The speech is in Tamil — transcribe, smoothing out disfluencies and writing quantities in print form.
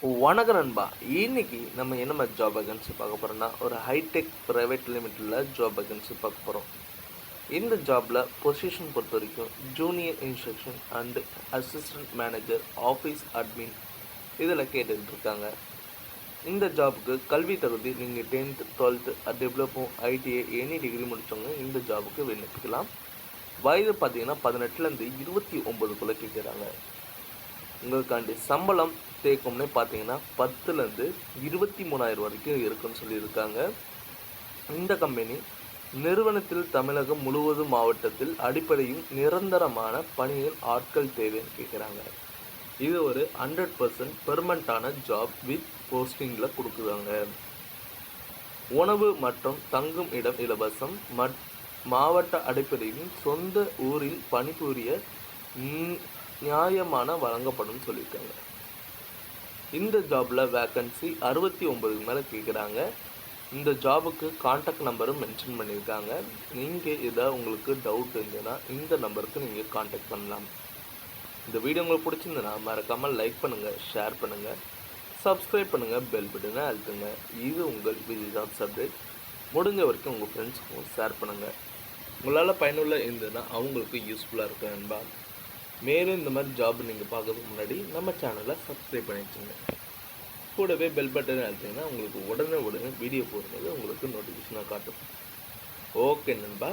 வணக்கம் நண்பா. இன்னைக்கு நம்ம என்ன மாதிரி ஜாப் வேகன்சி பார்க்க போகிறோம்னா, ஒரு ஹைடெக் ப்ரைவேட் லிமிட்டில் ஜாப் வேகன்சி பார்க்க போகிறோம். இந்த ஜாபில் பொசிஷன் பொறுத்த வரைக்கும் junior instruction and assistant manager, office admin இதில் கேட்டுருக்காங்க. இந்த ஜாபுக்கு கல்வி தகுதி நீங்கள் 10th 12th diploma, ITI any degree முடித்தவங்க இந்த ஜாபுக்கு விண்ணப்பிக்கலாம். வயது பார்த்தீங்கன்னா 18லேருந்து 29 கேட்குறாங்க. உங்களுக்காண்டி சம்பளம் தேக்கம்னே பார்த்தீங்கன்னா 10லேருந்து 23,000 வரைக்கும் இருக்குன்னு சொல்லியிருக்காங்க. இந்த கம்பெனி நிறுவனத்தில் தமிழகம் முழுவதும் மாவட்டத்தில் அடிப்படையில் நிரந்தரமான பணியில் ஆட்கள் தேவைன்னு கேட்குறாங்க. இது ஒரு 100% பெர்மனண்டான ஜாப் வித் போஸ்டிங்கில் கொடுக்குறாங்க. உணவு மற்றும் தங்கும் இடம் இலவசம். மாவட்ட அடிப்படையில் சொந்த ஊரில் பணிபுரிய நியாயமான வழங்கப்படும் சொல்லியிருக்காங்க. இந்த ஜாபில் வேக்கன்சி 69 மேலே கேட்குறாங்க. இந்த ஜாபுக்கு கான்டாக்ட் நம்பரும் மென்ஷன் பண்ணியிருக்காங்க. நீங்கள் இதாக உங்களுக்கு டவுட் இருந்ததுன்னா இந்த நம்பருக்கு நீங்கள் கான்டாக்ட் பண்ணலாம். இந்த வீடியோ உங்களுக்கு பிடிச்சிருந்ததுன்னா மறக்காமல் லைக் பண்ணுங்கள், ஷேர் பண்ணுங்கள், சப்ஸ்கிரைப் பண்ணுங்கள், பெல் பட்டனை அழுத்துங்க. இது உங்கள் ஜாப்ஸ் அப்டேட். முடிஞ்ச வரைக்கும் உங்கள் ஃப்ரெண்ட்ஸுக்கும் ஷேர் பண்ணுங்கள். உங்களால் பயனுள்ள இருந்ததுன்னா அவங்களுக்கு யூஸ்ஃபுல்லாக இருக்கும் நண்பா. மேலும் இந்த மாதிரி ஜாப் நீங்கள் பார்க்கறதுக்கு முன்னாடி நம்ம சேனலை சப்ஸ்கிரைப் பண்ணி வச்சுங்க. கூடவே பெல் பட்டன் அழுத்திங்கன்னா உங்களுக்கு உடனே வீடியோ போடும்போது உங்களுக்கு நோட்டிஃபிகேஷனாக காட்டும். ஓகே நண்பா.